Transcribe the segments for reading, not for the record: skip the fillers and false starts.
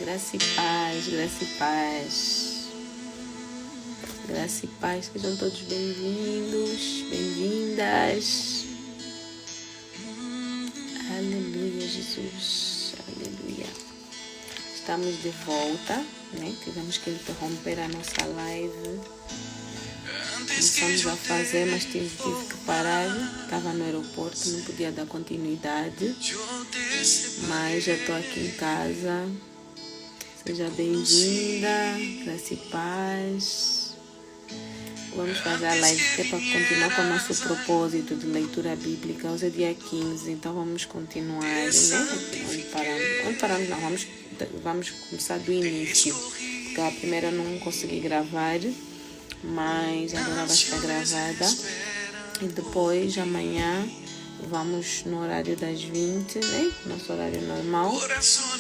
Graça e paz, graça e paz. Graça e paz, sejam todos bem-vindos, bem-vindas. Aleluia, Jesus, aleluia. Estamos de volta, né? Tivemos que interromper a nossa live. Começamos a fazer, mas tive que parar. Estava no aeroporto, não podia dar continuidade. Mas já estou aqui em casa. Seja bem-vinda, graça e paz. Vamos fazer a live que é para continuar com o nosso propósito de leitura bíblica. Hoje é dia 15, então vamos continuar, né? Onde paramos? Não, vamos começar do início. Porque a primeira eu não consegui gravar, mas agora vai ficar gravada. E depois, amanhã, vamos no horário das 20, né? Nosso horário normal,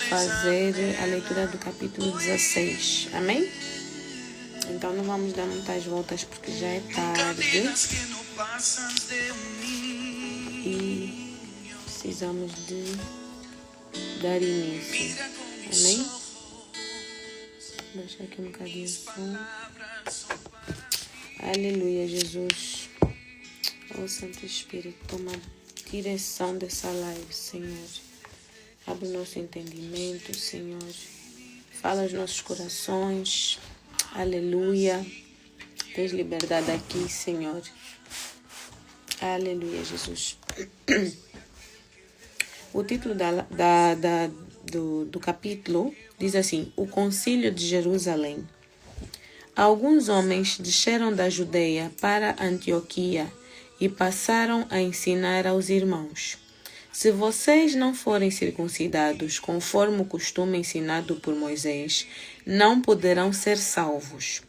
fazer a leitura do capítulo 16. Amém? Então não vamos dar muitas voltas porque já é tarde. E precisamos de dar início. Amém? Vou deixar aqui um bocadinho o som. Aleluia, Jesus. Ó Santo Espírito, toma direção dessa live, Senhor. Abre o nosso entendimento, Senhor. Fala aos nossos corações. Aleluia. Tens liberdade aqui, Senhor. Aleluia, Jesus. O título do capítulo diz assim: O Concílio de Jerusalém. Alguns homens desceram da Judeia para Antioquia e passaram a ensinar aos irmãos: se vocês não forem circuncidados conforme o costume ensinado por Moisés, não poderão ser salvos.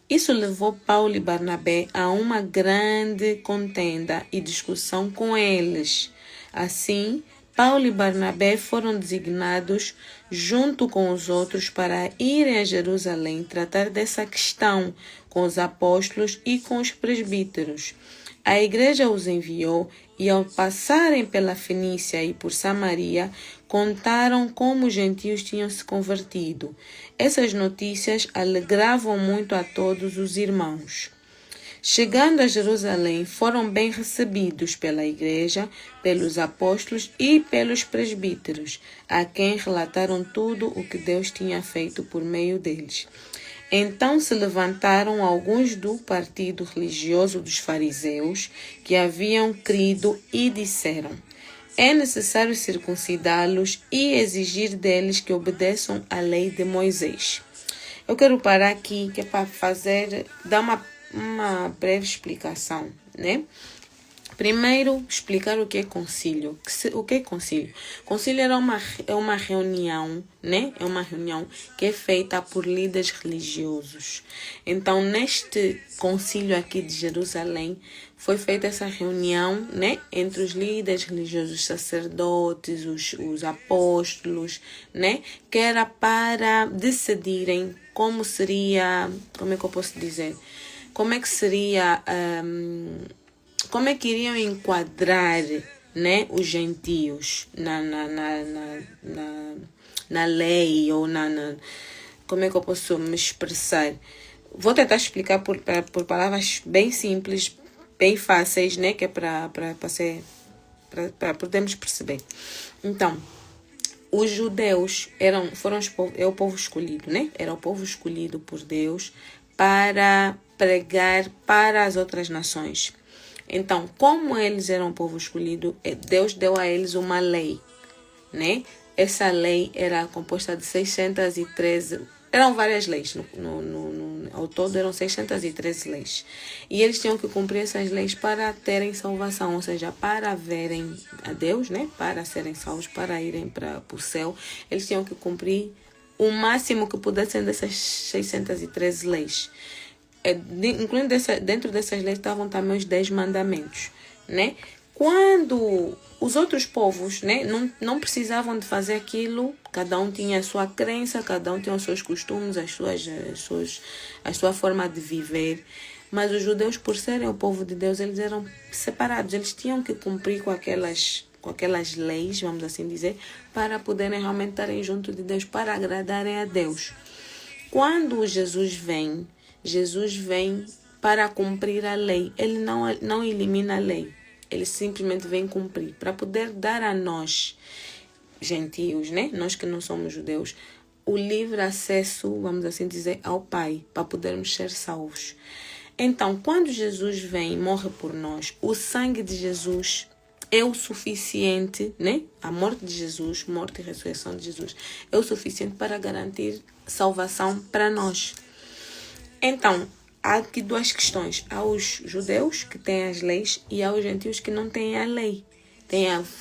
Isso levou Paulo e Barnabé a uma grande contenda e discussão com eles. Assim, Paulo e Barnabé foram designados, junto com os outros, para irem a Jerusalém tratar dessa questão com os apóstolos e com os presbíteros. A igreja os enviou e, ao passarem pela Fenícia e por Samaria, contaram como os gentios tinham se convertido. Essas notícias alegravam muito a todos os irmãos. Chegando a Jerusalém, foram bem recebidos pela igreja, pelos apóstolos e pelos presbíteros, a quem relataram tudo o que Deus tinha feito por meio deles. Então se levantaram alguns do partido religioso dos fariseus que haviam crido e disseram: é necessário circuncidá-los e exigir deles que obedeçam à lei de Moisés. Eu quero parar aqui, que é para dar uma breve explicação, né? Primeiro, explicar o que é concílio. O que é concílio? Concílio é uma reunião, né? É uma reunião que é feita por líderes religiosos. Então, neste concílio aqui de Jerusalém, foi feita essa reunião, né? Entre os líderes religiosos, os sacerdotes, os apóstolos, né? Que era para decidirem como seria, como é que eu posso dizer? Como é que seria... como é que iriam enquadrar, né, os gentios na lei ou como é que eu posso me expressar? Vou tentar explicar por palavras bem simples, bem fáceis, né, que é para podermos perceber. Então, os judeus é o povo escolhido, né? Era o povo escolhido por Deus para pregar para as outras nações. Então, como eles eram um povo escolhido, Deus deu a eles uma lei, né? Essa lei era composta de 613, eram várias leis, ao todo eram 613 leis. E eles tinham que cumprir essas leis para terem salvação, ou seja, para verem a Deus, né? Para serem salvos, para irem para o céu, eles tinham que cumprir o máximo que pudessem dessas 613 leis. Incluindo dentro dessas leis estavam também os 10 mandamentos, né? Quando os outros povos, né, não precisavam de fazer aquilo, cada um tinha a sua crença, cada um tinha os seus costumes, a sua forma de viver, mas os judeus, por serem o povo de Deus, eles eram separados, eles tinham que cumprir com aquelas com aquelas leis, vamos assim dizer, para poderem realmente estarem junto de Deus, para agradarem a Deus. Quando Jesus vem para cumprir a lei. Ele não elimina a lei. Ele simplesmente vem cumprir, para poder dar a nós, gentios, né? Nós que não somos judeus, o livre acesso, vamos assim dizer, ao Pai, para podermos ser salvos. Então, quando Jesus vem e morre por nós, o sangue de Jesus é o suficiente, né? A morte de Jesus, morte e ressurreição de Jesus, é o suficiente para garantir salvação para nós. Então, há aqui duas questões. Há os judeus que têm as leis e há os gentios que não têm a lei.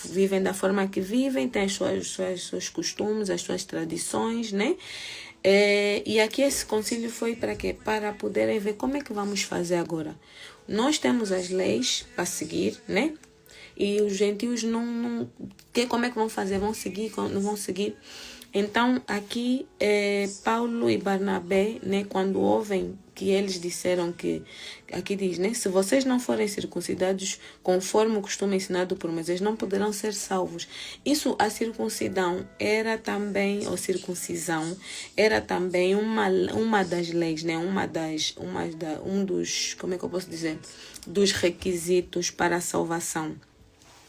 Vivem da forma que vivem, têm seus costumes, as suas tradições, né? E aqui esse concílio foi para quê? Para poderem ver como é que vamos fazer agora. Nós temos as leis para seguir, né? E os gentios como é que vão fazer? Vão seguir? Não vão seguir? Então, aqui, Paulo e Barnabé, né, quando ouvem que eles disseram que, aqui diz, né, se vocês não forem circuncidados conforme o costume ensinado por Moisés, não poderão ser salvos. Isso, a circuncisão era também, ou circuncisão, era também uma das leis, né, um dos, como é que eu posso dizer, dos requisitos para a salvação.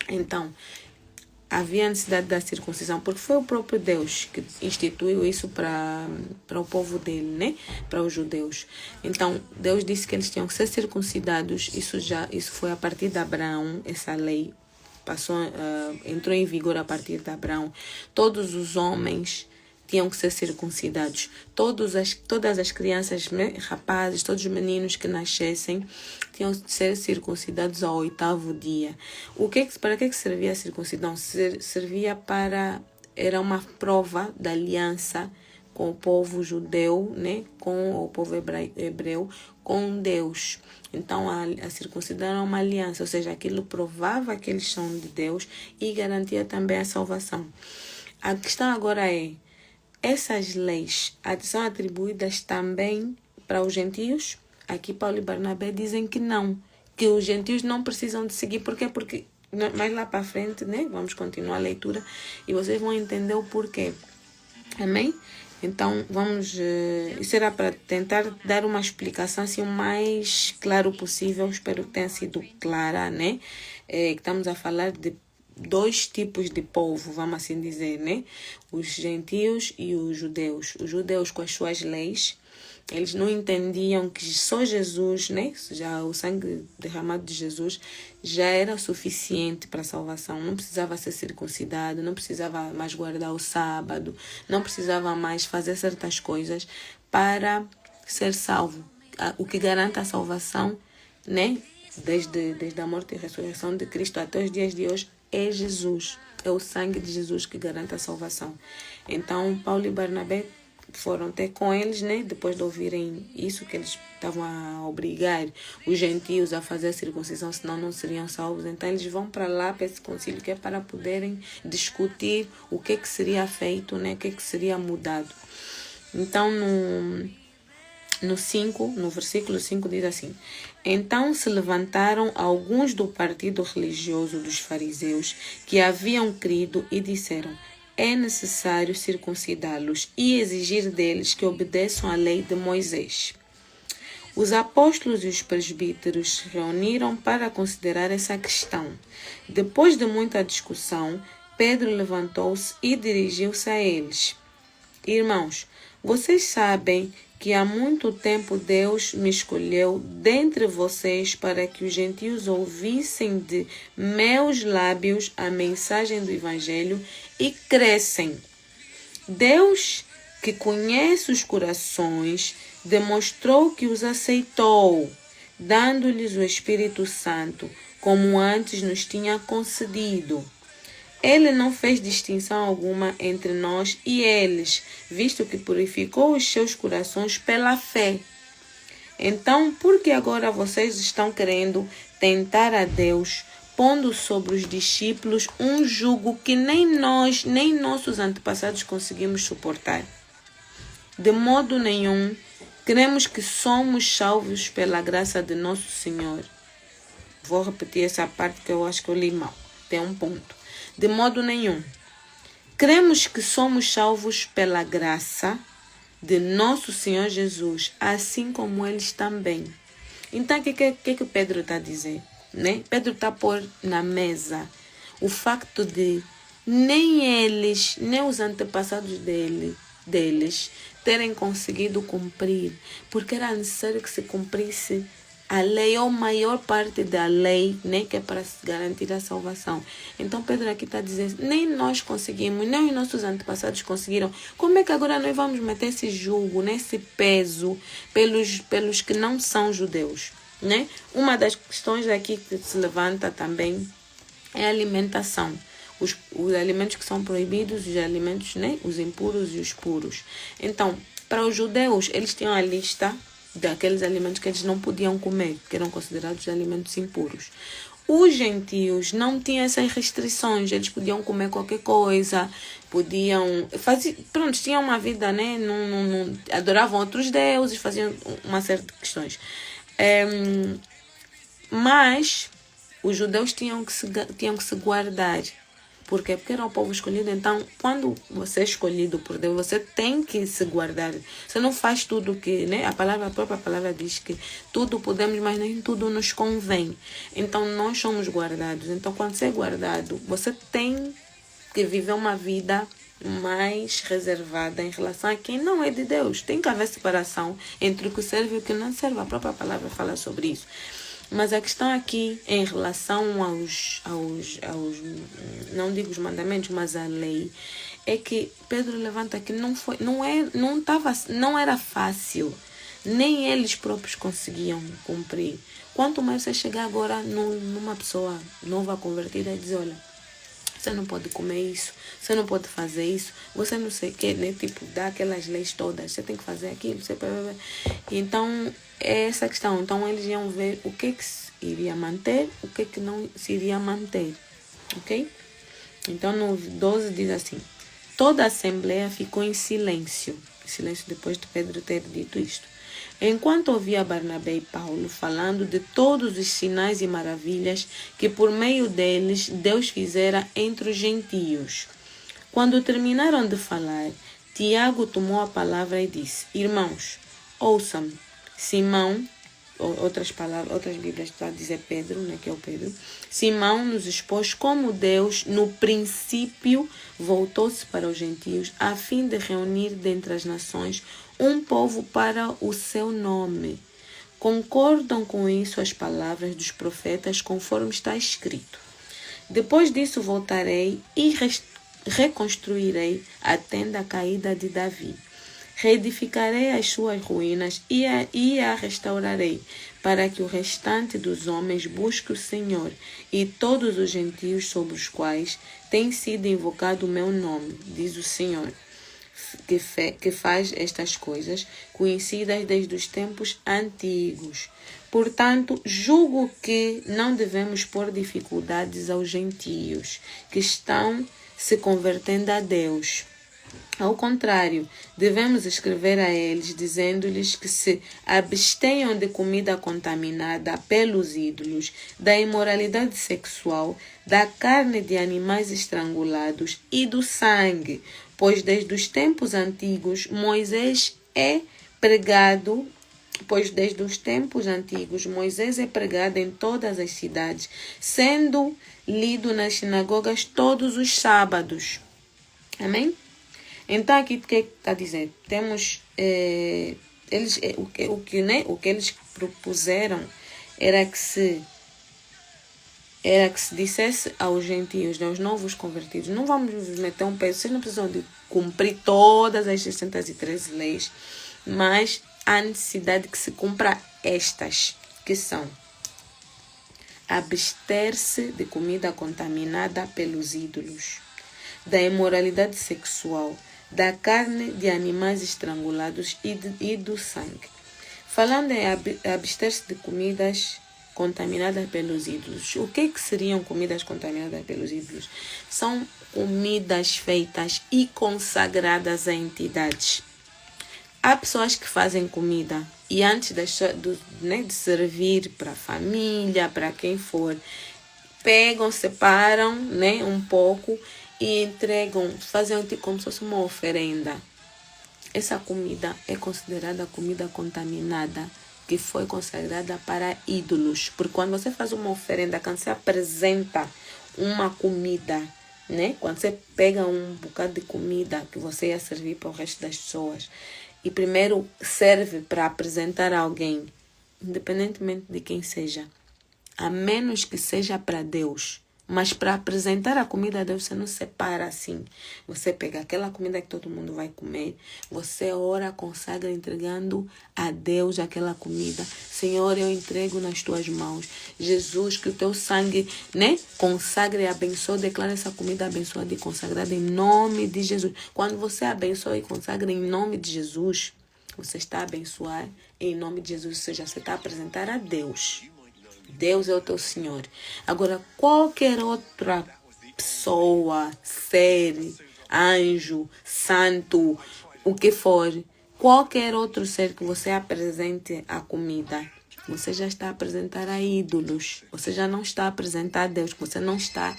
Então, havia necessidade da circuncisão, porque foi o próprio Deus que instituiu isso para o povo dele, né? Para os judeus. Então, Deus disse que eles tinham que ser circuncidados. Isso foi a partir de Abraão, essa lei entrou em vigor a partir de Abraão. Todos os homens tinham que ser circuncidados. Todas as crianças, rapazes, todos os meninos que nascessem tinham que ser circuncidados ao 8º dia. Para que servia a circuncisão? Era uma prova da aliança com o povo judeu, né? Com o povo hebreu, com Deus. Então, a circuncisão era uma aliança, ou seja, aquilo provava que eles são de Deus e garantia também a salvação. A questão agora é, essas leis são atribuídas também para os gentios? Aqui Paulo e Barnabé dizem que não, que os gentios não precisam de seguir. Por quê? Porque mais lá para frente, né? Vamos continuar a leitura e vocês vão entender o porquê. Amém? Então, isso era para tentar dar uma explicação assim, o mais claro possível. Espero que tenha sido clara, né? Que estamos a falar de 2 tipos de povo, vamos assim dizer, né? Os gentios e os judeus. Os judeus com as suas leis, eles não entendiam que só Jesus, né? Já o sangue derramado de Jesus já era suficiente para a salvação. Não precisava ser circuncidado, não precisava mais guardar o sábado, não precisava mais fazer certas coisas para ser salvo. O que garante a salvação, né? Desde a morte e ressurreição de Cristo até os dias de hoje, é Jesus. É o sangue de Jesus que garante a salvação. Então, Paulo e Barnabé foram ter com eles, né? Depois de ouvirem isso, que eles estavam a obrigar os gentios a fazer a circuncisão, senão não seriam salvos. Então, eles vão para lá, para esse concílio, que é para poderem discutir o que seria feito, né? O que seria mudado. Então, no versículo 5 diz assim: então se levantaram alguns do partido religioso dos fariseus que haviam crido e disseram: é necessário circuncidá-los e exigir deles que obedeçam à lei de Moisés. Os apóstolos e os presbíteros se reuniram para considerar essa questão. Depois de muita discussão, Pedro levantou-se e dirigiu-se a eles: irmãos, vocês sabem que há muito tempo Deus me escolheu dentre vocês para que os gentios ouvissem de meus lábios a mensagem do Evangelho e crescem. Deus, que conhece os corações, demonstrou que os aceitou, dando-lhes o Espírito Santo, como antes nos tinha concedido. Ele não fez distinção alguma entre nós e eles, visto que purificou os seus corações pela fé. Então, por que agora vocês estão querendo tentar a Deus, pondo sobre os discípulos um jugo que nem nós, nem nossos antepassados conseguimos suportar? De modo nenhum, cremos que somos salvos pela graça de nosso Senhor. Vou repetir essa parte que eu acho que eu li mal. tem um ponto. De modo nenhum. Cremos que somos salvos pela graça de nosso Senhor Jesus, assim como eles também. Então, o que Pedro está a dizer? Né? Pedro está a pôr na mesa o facto de nem eles, nem os antepassados deles terem conseguido cumprir, porque era necessário que se cumprisse a lei, ou maior parte da lei, né, que é para garantir a salvação. Então Pedro aqui está dizendo, nem nós conseguimos, nem os nossos antepassados conseguiram. Como é que agora nós vamos meter esse jugo, né, esse peso pelos que não são judeus? Né? Uma das questões aqui que se levanta também é a alimentação. Os alimentos que são proibidos, os alimentos, né, os impuros e os puros. Então, para os judeus, eles tinham a lista daqueles alimentos que eles não podiam comer, que eram considerados alimentos impuros. Os gentios não tinham essas restrições, eles podiam comer qualquer coisa, podiam fazer, pronto, tinham uma vida, né? Não adoravam outros deuses, faziam uma série de questões. Mas os judeus tinham que se guardar. Por quê? Porque era o povo escolhido. Então, quando você é escolhido por Deus, você tem que se guardar. Você não faz tudo que, né? A própria palavra diz que tudo podemos, mas nem tudo nos convém. Então, nós somos guardados. Então, quando você é guardado, você tem que viver uma vida mais reservada em relação a quem não é de Deus. Tem que haver separação entre o que serve e o que não serve. A própria palavra fala sobre isso. Mas a questão aqui, em relação aos não digo os mandamentos, mas a lei, é que Pedro levanta que não era fácil, nem eles próprios conseguiam cumprir. Quanto mais você chegar agora numa pessoa nova convertida e dizer, olha, você não pode comer isso, você não pode fazer isso, você não sei o que, né? Tipo, dá aquelas leis todas, você tem que fazer aquilo, você... Então, é essa questão. Então, eles iam ver o que se iria manter, o que não se iria manter, ok? Então, no 12 diz assim, toda a assembleia ficou em silêncio depois de Pedro ter dito isto. Enquanto ouvia Barnabé e Paulo falando de todos os sinais e maravilhas que por meio deles Deus fizera entre os gentios. Quando terminaram de falar, Tiago tomou a palavra e disse, irmãos, ouçam-me, Simão, outras bíblias estão a dizer Pedro, né, que é o Pedro, Simão nos expôs como Deus, no princípio, voltou-se para os gentios a fim de reunir dentre as nações um povo para o seu nome. Concordam com isso as palavras dos profetas conforme está escrito. Depois disso voltarei e reconstruirei a tenda caída de Davi. Reedificarei as suas ruínas e a restaurarei, para que o restante dos homens busque o Senhor e todos os gentios sobre os quais tem sido invocado o meu nome, diz o Senhor, que faz estas coisas, conhecidas desde os tempos antigos. Portanto, julgo que não devemos pôr dificuldades aos gentios que estão se convertendo a Deus. Ao contrário, devemos escrever a eles, dizendo-lhes que se abstenham de comida contaminada pelos ídolos, da imoralidade sexual, da carne de animais estrangulados e do sangue, pois desde os tempos antigos Moisés é pregado em todas as cidades, sendo lido nas sinagogas todos os sábados. Amém? Então aqui o que está dizendo? Temos o que eles propuseram era que se dissesse aos gentios, aos novos convertidos, não vamos meter um peso, vocês não precisam de cumprir todas as 613 leis, mas há necessidade que se cumpra estas, que são abster-se de comida contaminada pelos ídolos, da imoralidade sexual, da carne de animais estrangulados e do sangue. Falando em abster-se de comidas contaminadas pelos ídolos. O que seriam comidas contaminadas pelos ídolos? São comidas feitas e consagradas a entidades. Há pessoas que fazem comida e antes de servir para a família, para quem for, pegam, separam, né, um pouco e entregam, fazem como se fosse uma oferenda. Essa comida é considerada comida contaminada, que foi consagrada para ídolos. Porque quando você faz uma oferenda, quando você apresenta uma comida, né? Quando você pega um bocado de comida que você ia servir para o resto das pessoas e primeiro serve para apresentar a alguém, independentemente de quem seja, a menos que seja para Deus. Mas para apresentar a comida a Deus, você não separa assim. Você pega aquela comida que todo mundo vai comer, você ora, consagra, entregando a Deus aquela comida. Senhor, eu entrego nas tuas mãos. Jesus, que o teu sangue, né, consagre e abençoe, declara essa comida abençoada e consagrada em nome de Jesus. Quando você abençoa e consagra em nome de Jesus, você está a abençoar em nome de Jesus, ou seja, você está a apresentar a Deus. Deus é o teu Senhor. Agora, qualquer outra pessoa, ser, anjo, santo, o que for, qualquer outro ser que você apresente a comida, você já está a apresentar a ídolos. Você já não está a apresentar a Deus. Você não está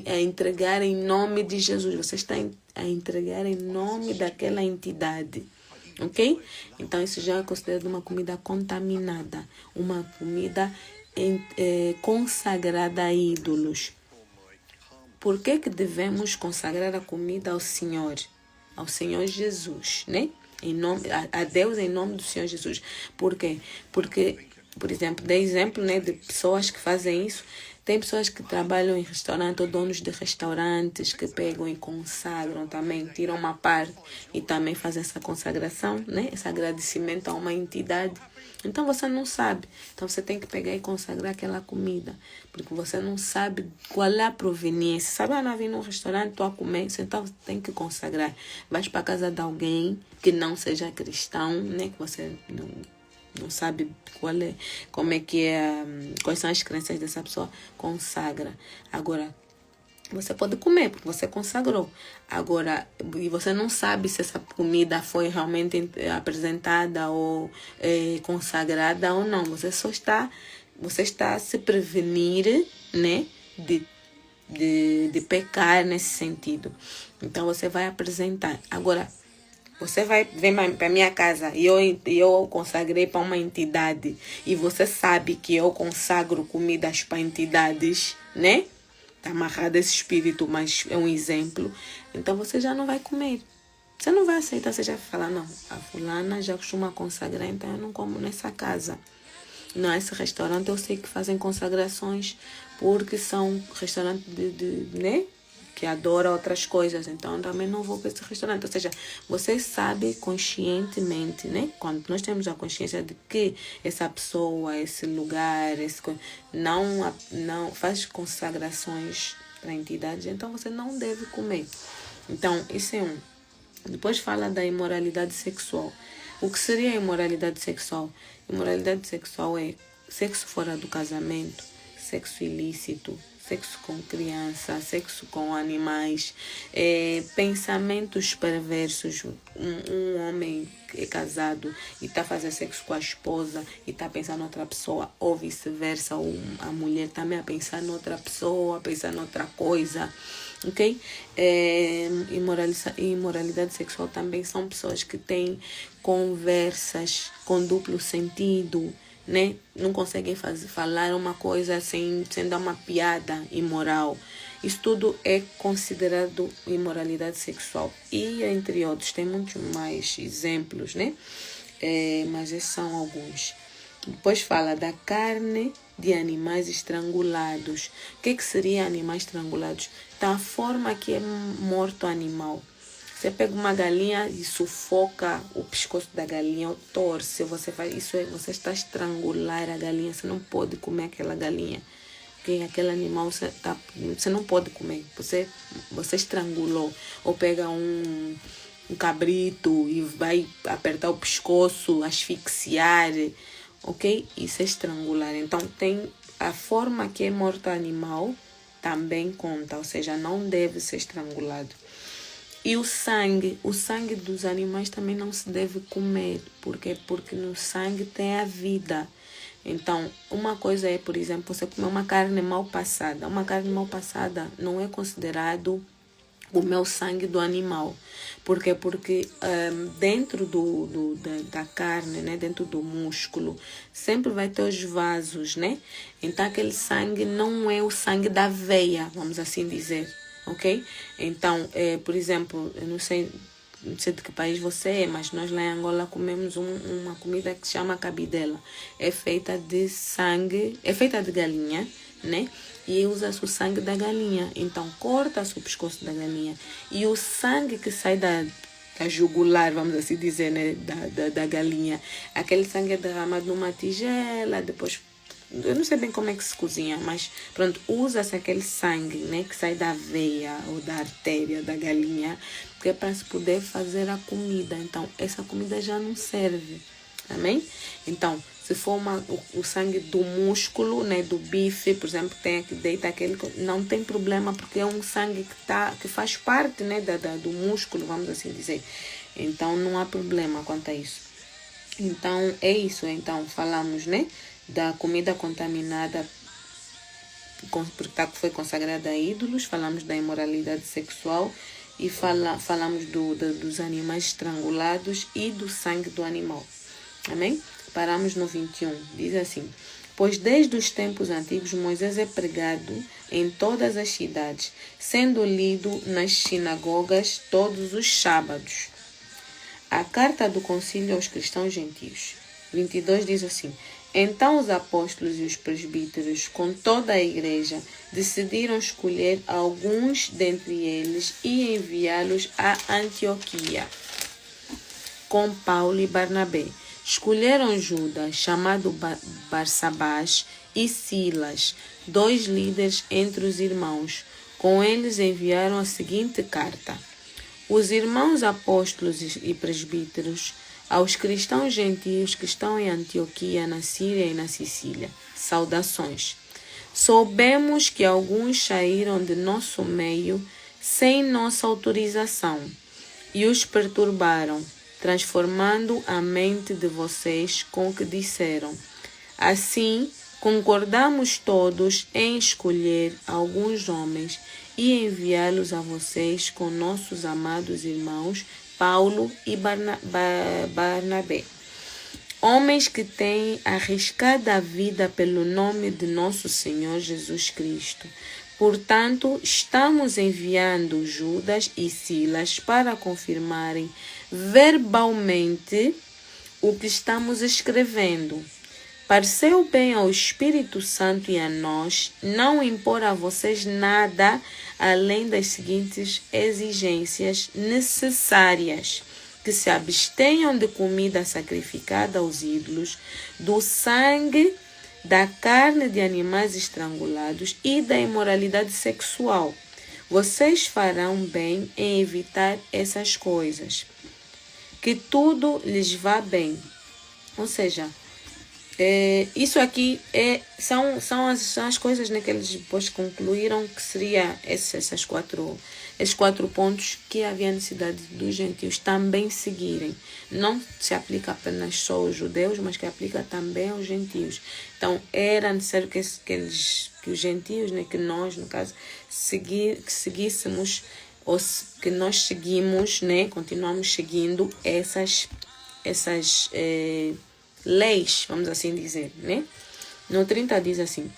a entregar em nome de Jesus. Você está a entregar em nome daquela entidade. Ok? Então, isso já é considerado uma comida contaminada. Uma comida consagrada a ídolos. Por que devemos consagrar a comida ao Senhor? Ao Senhor Jesus, né? Em nome, a Deus em nome do Senhor Jesus. Por quê? Porque, por exemplo, dei exemplo, né, de pessoas que fazem isso. Tem pessoas que trabalham em restaurante ou donos de restaurantes que pegam e consagram também, tiram uma parte e também fazem essa consagração, né? Esse agradecimento a uma entidade. Então você não sabe. Então você tem que pegar e consagrar aquela comida. Porque você não sabe qual é a proveniência. Sabe, não vim num restaurante, estou a comer, então você tem que consagrar. Vais para a casa de alguém que não seja cristão, né? Que você não sabe como é que é, quais são as crenças dessa pessoa, consagra. Agora, você pode comer, porque você consagrou. Agora, e você não sabe se essa comida foi realmente apresentada ou consagrada ou não. Você está a se prevenir, né, de pecar nesse sentido. Então, você vai apresentar. Agora, você vai vir para minha casa e eu consagrei para uma entidade e você sabe que eu consagro comidas para entidades, né? Está amarrado esse espírito, mas é um exemplo. Então você já não vai comer. Você não vai aceitar, você já vai falar, não, a fulana já costuma consagrar, então eu não como nessa casa. Não, esse restaurante eu sei que fazem consagrações porque são restaurantes né? Que adora outras coisas, então também não vou para esse restaurante. Ou seja, você sabe conscientemente, né? Quando nós temos a consciência de que essa pessoa, esse lugar, não faz consagrações para entidades, então você não deve comer. Então, isso é um. Depois fala da imoralidade sexual. O que seria a imoralidade sexual? Imoralidade sexual é sexo fora do casamento, sexo ilícito, sexo com criança, sexo com animais, pensamentos perversos. Um homem é casado e está fazendo sexo com a esposa e está pensando em outra pessoa, ou vice-versa, ou a mulher também a pensar em outra pessoa, a pensar em outra coisa. Ok? Imoralidade sexual também são pessoas que têm conversas com duplo sentido, né? Não conseguem falar uma coisa sem dar uma piada imoral. Isso tudo é considerado imoralidade sexual. E entre outros, tem muitos mais exemplos, né? Mas esses são alguns. Depois fala da carne de animais estrangulados. O que seria animais estrangulados? Da forma que é morto o animal. Você pega uma galinha e sufoca o pescoço da galinha, ou torce, você faz isso, você está a estrangular a galinha, você não pode comer aquela galinha. Porque aquele animal você não pode comer, você estrangulou. Ou pega um cabrito e vai apertar o pescoço, asfixiar, ok? Isso é estrangular. Então tem a forma que é morto o animal também conta, ou seja, não deve ser estrangulado. E o sangue dos animais também não se deve comer. Por quê? Porque no sangue tem a vida. Então, uma coisa é, por exemplo, você comer uma carne mal passada. Uma carne mal passada não é considerado o meu sangue do animal. Por quê? Porque dentro da carne, né, dentro do músculo, sempre vai ter os vasos, né? Então aquele sangue não é o sangue da veia, vamos assim dizer, ok? Então, por exemplo, eu não sei de que país você é, mas nós lá em Angola comemos uma comida que se chama cabidela. É feita de sangue, é feita de galinha, né? E usa-se o sangue da galinha. Então, corta-se o pescoço da galinha. E o sangue que sai da jugular, vamos assim dizer, né? Da galinha. Aquele sangue é derramado numa tigela, depois... Eu não sei bem como é que se cozinha, mas pronto, usa-se aquele sangue, né, que sai da veia ou da artéria da galinha, porque é para se poder fazer a comida. Então, essa comida já não serve. Amém? Então, se for o sangue do músculo, né, do bife, por exemplo, tem que deita aquele, não tem problema, porque é um sangue que faz parte, né, do músculo, vamos assim dizer. Então, não há problema quanto a isso. Então, é isso. Então, falamos, né, da comida contaminada, porque foi consagrada a ídolos, falamos da imoralidade sexual e falamos dos animais estrangulados e do sangue do animal. Amém? Paramos no 21. Diz assim: pois desde os tempos antigos Moisés é pregado em todas as cidades, sendo lido nas sinagogas todos os sábados. A carta do concílio aos cristãos gentios. 22 diz assim: então os apóstolos e os presbíteros, com toda a igreja, decidiram escolher alguns dentre eles e enviá-los a Antioquia, com Paulo e Barnabé. Escolheram Judas, chamado Barsabás, e Silas, 2 líderes entre os irmãos. Com eles enviaram a seguinte carta: os irmãos apóstolos e presbíteros, aos cristãos gentios que estão em Antioquia, na Síria e na Sicília, saudações. Soubemos que alguns saíram de nosso meio sem nossa autorização e os perturbaram, transformando a mente de vocês com o que disseram. Assim, concordamos todos em escolher alguns homens e enviá-los a vocês com nossos amados irmãos Paulo e Barnabé, homens que têm arriscado a vida pelo nome de nosso Senhor Jesus Cristo. Portanto, estamos enviando Judas e Silas para confirmarem verbalmente o que estamos escrevendo. Pareceu bem ao Espírito Santo e a nós não impor a vocês nada além das seguintes exigências necessárias: que se abstenham de comida sacrificada aos ídolos, do sangue, da carne de animais estrangulados e da imoralidade sexual. Vocês farão bem em evitar essas coisas. Que tudo lhes vá bem. Ou seja, isso aqui são as coisas, né, que eles depois concluíram que seria esses quatro pontos que havia necessidade dos gentios também seguirem. Não se aplica apenas só aos judeus, mas que aplica também aos gentios. Então, era necessário que os gentios, né, que nós, no caso, seguíssemos, ou que nós seguimos, né, continuamos seguindo essas leis, vamos assim dizer, né? No 30 diz assim: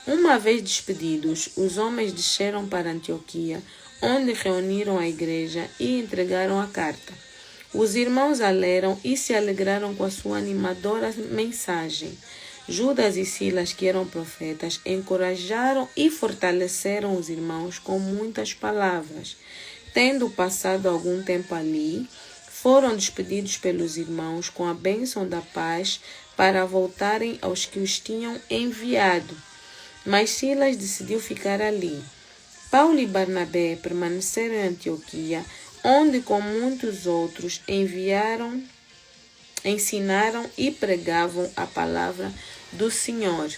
uma vez despedidos, os homens desceram para Antioquia, onde reuniram a igreja e entregaram a carta. Os irmãos a leram e se alegraram com a sua animadora mensagem. Judas e Silas, que eram profetas, encorajaram e fortaleceram os irmãos com muitas palavras. Tendo passado algum tempo ali, foram despedidos pelos irmãos com a bênção da paz para voltarem aos que os tinham enviado. Mas Silas decidiu ficar ali. Paulo e Barnabé permaneceram em Antioquia, onde com muitos outros ensinaram e pregavam a palavra do Senhor.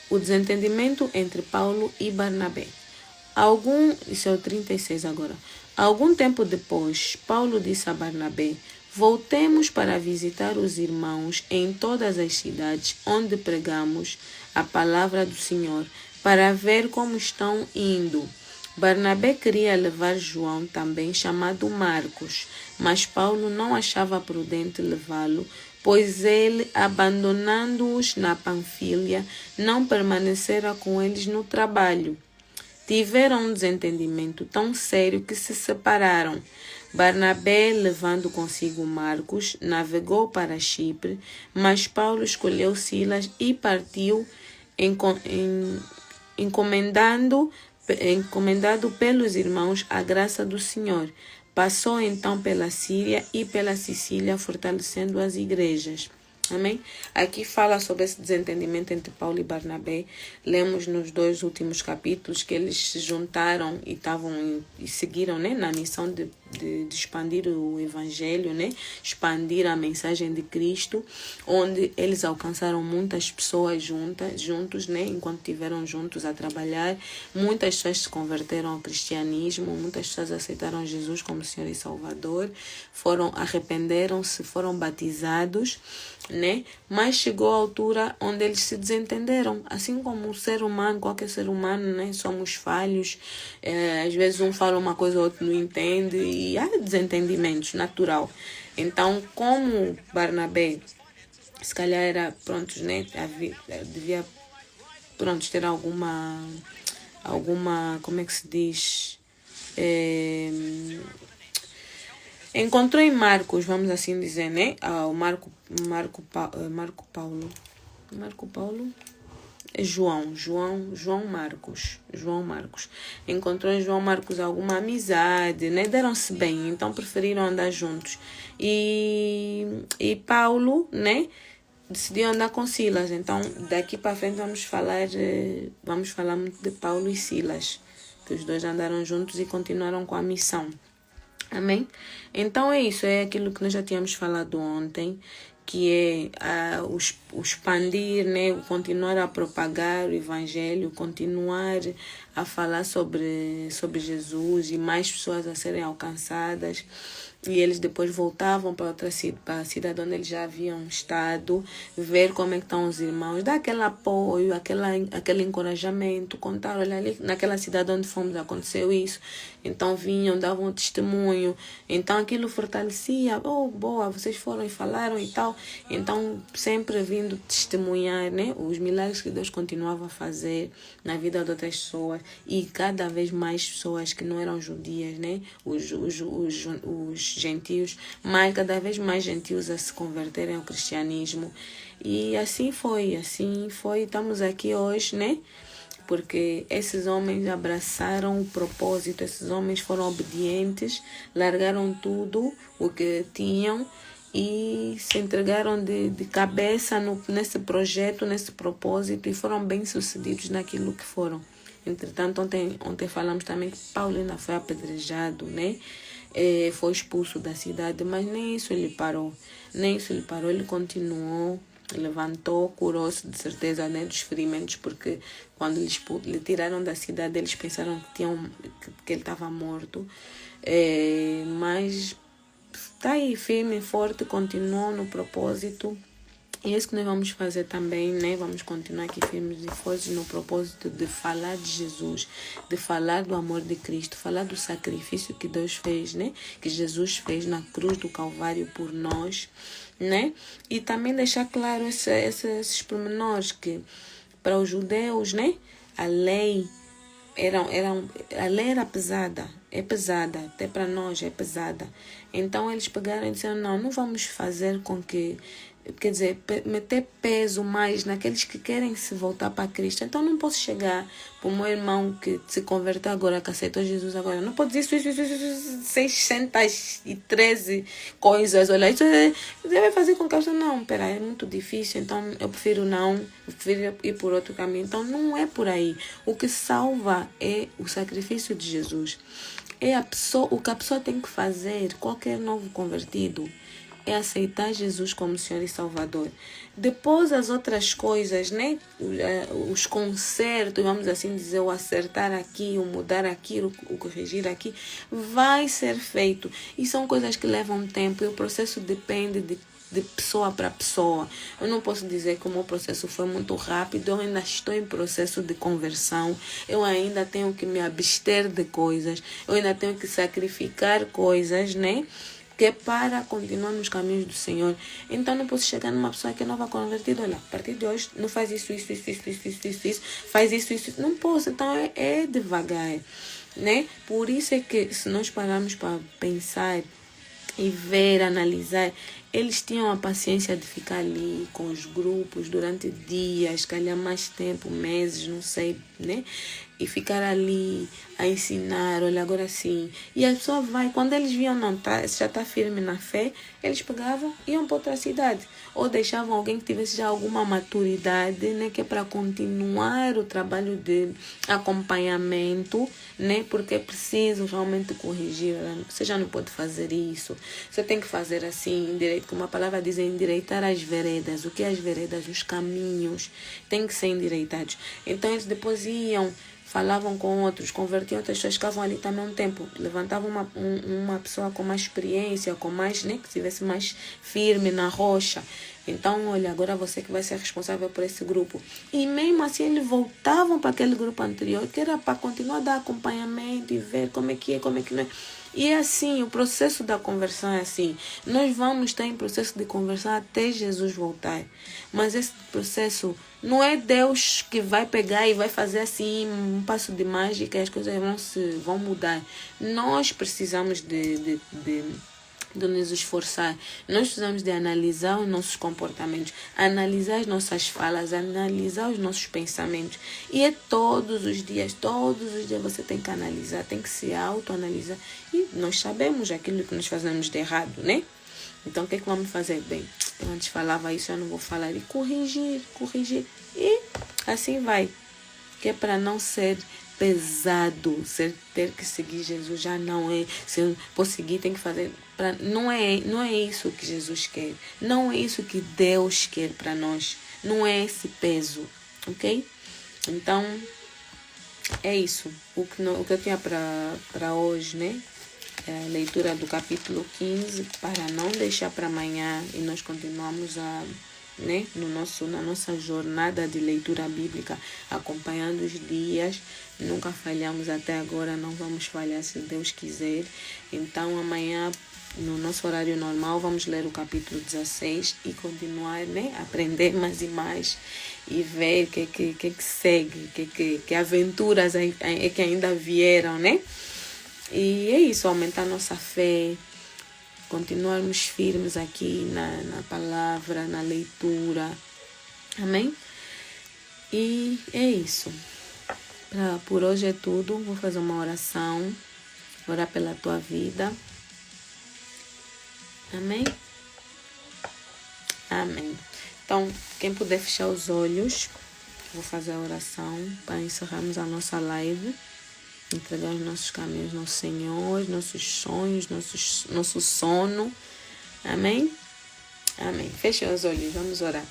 O desentendimento entre Paulo e Barnabé. Isso é o 36 agora. Algum tempo depois, Paulo disse a Barnabé: Voltemos para visitar os irmãos em todas as cidades onde pregamos a palavra do Senhor, para ver como estão indo. Barnabé queria levar João, também chamado Marcos, mas Paulo não achava prudente levá-lo, pois ele, abandonando-os na Panfilha, não permanecera com eles no trabalho. Tiveram um desentendimento tão sério que se separaram. Barnabé, levando consigo Marcos, navegou para Chipre, mas Paulo escolheu Silas e partiu encomendado pelos irmãos a graça do Senhor. Passou então pela Síria e pela Sicília, fortalecendo as igrejas. Amém? Aqui fala sobre esse desentendimento entre Paulo e Barnabé. Lemos nos 2 últimos capítulos que eles se juntaram e seguiram, né, na missão de expandir o evangelho, né, expandir a mensagem de Cristo, onde eles alcançaram muitas pessoas juntos, né, enquanto estiveram juntos a trabalhar. Muitas pessoas se converteram ao cristianismo, muitas pessoas aceitaram Jesus como Senhor e Salvador, arrependeram-se, foram batizados, né? Mas chegou a altura onde eles se desentenderam, assim como um ser humano, qualquer ser humano, né? Somos falhos, às vezes um fala uma coisa, o outro não entende, e há desentendimentos, natural. Então, como Barnabé, se calhar era, pronto, né? Devia, pronto, ter alguma, como é que se diz? Encontrou em Marcos, vamos assim dizer, né? Marco Paulo. É João Marcos. Encontrou em João Marcos alguma amizade, né? Deram-se bem, então preferiram andar juntos. E Paulo, né? Decidiu andar com Silas. Então, daqui para frente vamos falar muito de Paulo e Silas, que os dois andaram juntos e continuaram com a missão. Amém? Então é isso, é aquilo que nós já tínhamos falado ontem, que é o expandir, né? O continuar a propagar o evangelho, continuar a falar sobre Jesus e mais pessoas a serem alcançadas. E eles depois voltavam para a cidade onde eles já haviam estado, ver como é que estão os irmãos, dar aquele apoio, aquele encorajamento, contar, olha, ali naquela cidade onde fomos aconteceu isso. Então vinham, davam testemunho. Então aquilo fortalecia. Oh, boa, vocês foram e falaram e tal. Então sempre vindo testemunhar, né, os milagres que Deus continuava a fazer na vida de outras pessoas. E cada vez mais pessoas que não eram judias, né, os gentios, mas cada vez mais gentios a se converterem ao cristianismo. E assim foi. Estamos aqui hoje, né? Porque esses homens abraçaram o propósito, esses homens foram obedientes, largaram tudo o que tinham e se entregaram de cabeça nesse projeto, nesse propósito, e foram bem-sucedidos naquilo que foram. Entretanto, ontem falamos também que Paulo ainda foi apedrejado, né? Foi expulso da cidade, mas nem isso ele parou. Ele continuou, levantou, curou-se de certeza, né, dos ferimentos, porque quando lhe tiraram da cidade, eles pensaram que ele estava morto. Mas está aí firme e forte, continuou no propósito. E é isso que nós vamos fazer também, né? Vamos continuar aqui firmes e fortes no propósito de falar de Jesus, de falar do amor de Cristo, falar do sacrifício que Deus fez, né? Que Jesus fez na cruz do Calvário por nós, né? E também deixar claro esses pormenores que para os judeus, né? A lei era pesada, é pesada, até para nós é pesada. Então eles pegaram e disseram, não vamos fazer com que, quer dizer, meter peso mais naqueles que querem se voltar para Cristo. Então não posso chegar para o meu irmão que se converteu agora, que aceitou Jesus agora, não pode dizer 613 coisas, olha, isso vai fazer com que a pessoa, não, é muito difícil, então eu prefiro ir por outro caminho. Então não é por aí. O que salva é o sacrifício de Jesus. O que a pessoa tem que fazer, qualquer novo convertido, é aceitar Jesus como Senhor e Salvador. Depois as outras coisas, né? Os consertos, vamos assim dizer, o acertar aqui, o mudar aquilo, o corrigir aqui, vai ser feito. E são coisas que levam tempo e o processo depende de pessoa para pessoa. Eu não posso dizer que o meu processo foi muito rápido, eu ainda estou em processo de conversão, eu ainda tenho que me abster de coisas, eu ainda tenho que sacrificar coisas, né? Que é para continuar nos caminhos do Senhor. Então não posso chegar numa pessoa que é nova convertida, olha, a partir de hoje não faz isso, faz isso. Não posso, então é devagar, né? Por isso é que se nós pararmos para pensar e ver, analisar, eles tinham a paciência de ficar ali com os grupos durante dias, calhar mais tempo, meses, não sei, né? E ficar ali a ensinar, olha, agora sim. E a pessoa vai, quando eles viam, não, já está firme na fé, eles pegavam e iam para outra cidade. Ou deixavam alguém que tivesse já alguma maturidade, né? Que é para continuar o trabalho de acompanhamento, né? Porque é preciso realmente corrigir. Você já não pode fazer isso. Você tem que fazer assim, como a palavra diz, endireitar as veredas. O que é as veredas? Os caminhos. Tem que ser endireitados. Então eles depois iam, falavam com outros, convertiam outras pessoas, ficavam ali também um tempo, levantavam uma pessoa com mais experiência, com mais, né, que estivesse mais firme na rocha. Então, olha, agora você que vai ser responsável por esse grupo. E mesmo assim, eles voltavam para aquele grupo anterior, que era para continuar a dar acompanhamento e ver como é que não é. E é assim, o processo da conversão é assim. Nós vamos estar em processo de conversão até Jesus voltar. Mas esse processo não é Deus que vai pegar e vai fazer assim um passo de mágica e as coisas vão mudar. Nós precisamos de nos esforçar. Nós precisamos de analisar os nossos comportamentos, analisar as nossas falas, analisar os nossos pensamentos. E é todos os dias você tem que analisar, tem que se autoanalisar. E nós sabemos aquilo que nós fazemos de errado, né? Então, o que é que vamos fazer? Bem, eu antes falava isso, eu não vou falar. E corrigir. E assim vai. Que é para não ser pesado, ter que seguir Jesus já não é. Se eu for seguir, tem que fazer. Não é isso que Jesus quer. Não é isso que Deus quer para nós. Não é esse peso, ok? Então, é isso. O que eu tinha para hoje, né? É a leitura do capítulo 15, para não deixar para amanhã e nós continuamos né, na nossa jornada de leitura bíblica, acompanhando os dias. Nunca falhamos até agora, não vamos falhar se Deus quiser. Então amanhã, no nosso horário normal, vamos ler o capítulo 16 e continuar, né, aprender mais e mais e ver o que segue, que aventuras é que ainda vieram, né? E é isso, aumentar nossa fé, continuarmos firmes aqui na palavra, na leitura. Amém? E é isso. Por hoje é tudo. Vou fazer uma oração. Orar pela tua vida. Amém? Amém. Então, quem puder fechar os olhos, vou fazer a oração para encerrarmos a nossa live. Entregar os nossos caminhos ao Senhor, nossos sonhos, nosso sono. Amém? Amém. Feche os olhos, vamos orar.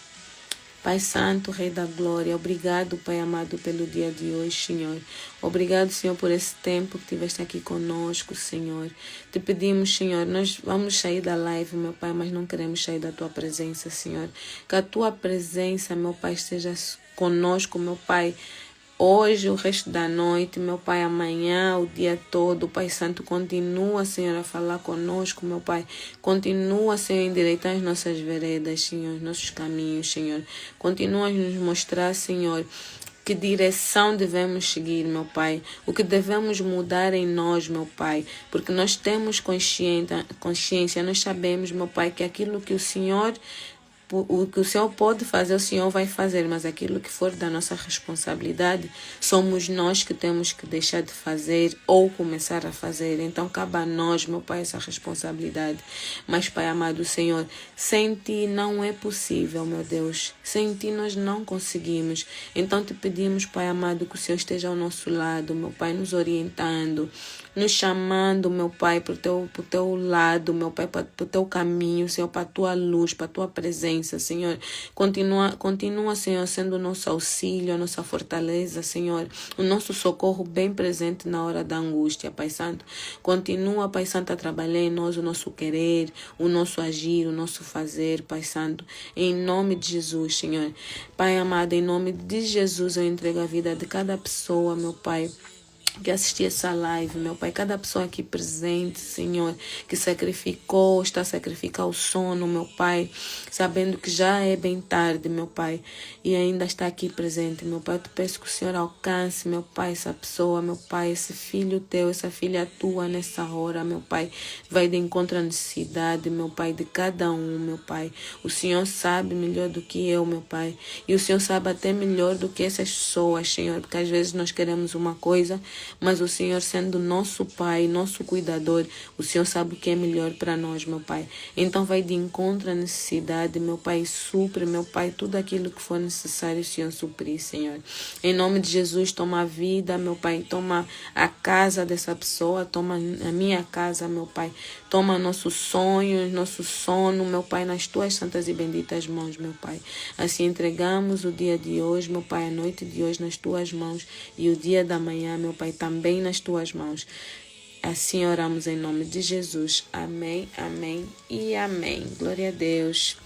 Pai Santo, Rei da Glória, obrigado, Pai amado, pelo dia de hoje, Senhor. Obrigado, Senhor, por esse tempo que tiveste aqui conosco, Senhor. Te pedimos, Senhor, nós vamos sair da live, meu Pai, mas não queremos sair da Tua presença, Senhor. Que a Tua presença, meu Pai, esteja conosco, meu Pai, hoje, o resto da noite, meu Pai, amanhã, o dia todo. Pai Santo, continua, Senhor, a falar conosco, meu Pai. Continua, Senhor, a endireitar as nossas veredas, Senhor, os nossos caminhos, Senhor. Continua a nos mostrar, Senhor, que direção devemos seguir, meu Pai. O que devemos mudar em nós, meu Pai. Porque nós temos consciência, nós sabemos, meu Pai, que aquilo que o Senhor o que o Senhor pode fazer, o Senhor vai fazer, mas aquilo que for da nossa responsabilidade, somos nós que temos que deixar de fazer ou começar a fazer. Então, cabe a nós, meu Pai, essa responsabilidade. Mas, Pai amado Senhor, sem Ti não é possível, meu Deus. Sem Ti nós não conseguimos. Então, te pedimos, Pai amado, que o Senhor esteja ao nosso lado, meu Pai, nos orientando, nos chamando, meu Pai, para o teu lado, meu Pai, para o teu caminho, Senhor, para a tua luz, para a tua presença, Senhor. Continua, Senhor, sendo o nosso auxílio, a nossa fortaleza, Senhor, o nosso socorro bem presente na hora da angústia, Pai Santo. Continua, Pai Santo, a trabalhar em nós o nosso querer, o nosso agir, o nosso fazer, Pai Santo, em nome de Jesus, Senhor. Pai amado, em nome de Jesus, eu entrego a vida de cada pessoa, meu Pai, que assistir essa live, meu Pai, cada pessoa aqui presente, Senhor, que está a sacrificar o sono, meu Pai, sabendo que já é bem tarde, meu Pai, e ainda está aqui presente, meu Pai. Eu te peço que o Senhor alcance, meu Pai, essa pessoa, meu Pai, esse filho teu, essa filha tua nessa hora, meu Pai, vai de encontro à necessidade, meu Pai, de cada um, meu Pai. O Senhor sabe melhor do que eu, meu Pai, e o Senhor sabe até melhor do que essas pessoas, Senhor, porque às vezes nós queremos uma coisa, mas o Senhor, sendo nosso Pai, nosso cuidador, o Senhor sabe o que é melhor para nós, meu Pai. Então vai de encontro à necessidade, meu Pai, supre, meu Pai, tudo aquilo que for necessário, o Senhor suprir, Senhor. Em nome de Jesus, toma a vida, meu Pai, toma a casa dessa pessoa, toma a minha casa, meu Pai. Toma nossos sonhos, nosso sono, meu Pai, nas tuas santas e benditas mãos, meu Pai. Assim entregamos o dia de hoje, meu Pai, a noite de hoje nas tuas mãos e o dia da manhã, meu Pai, também nas tuas mãos. Assim oramos em nome de Jesus. Amém, amém e amém. Glória a Deus.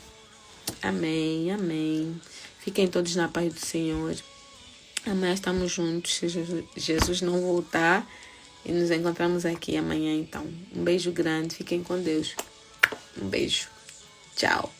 Amém, amém. Fiquem todos na paz do Senhor. Amanhã estamos juntos, se Jesus não voltar. E nos encontramos aqui amanhã, então. Um beijo grande. Fiquem com Deus. Um beijo. Tchau.